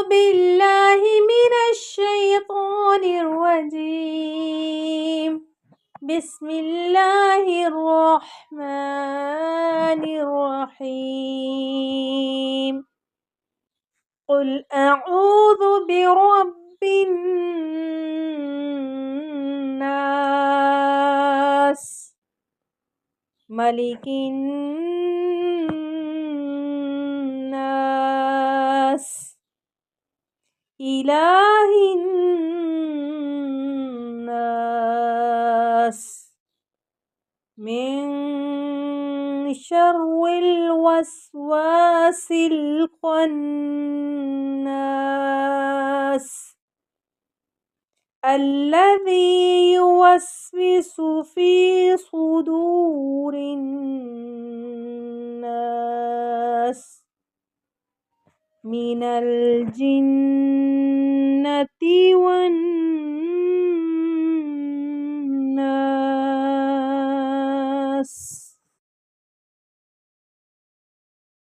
بالله من الشيطان الرجيم. بسم الله الرحمن الرحيم. قل أعوذ برب الناس ملك الناس إله الناس من شر الوسواس الخناس الذي يوسوس في صدور الناس من الجنة والناس.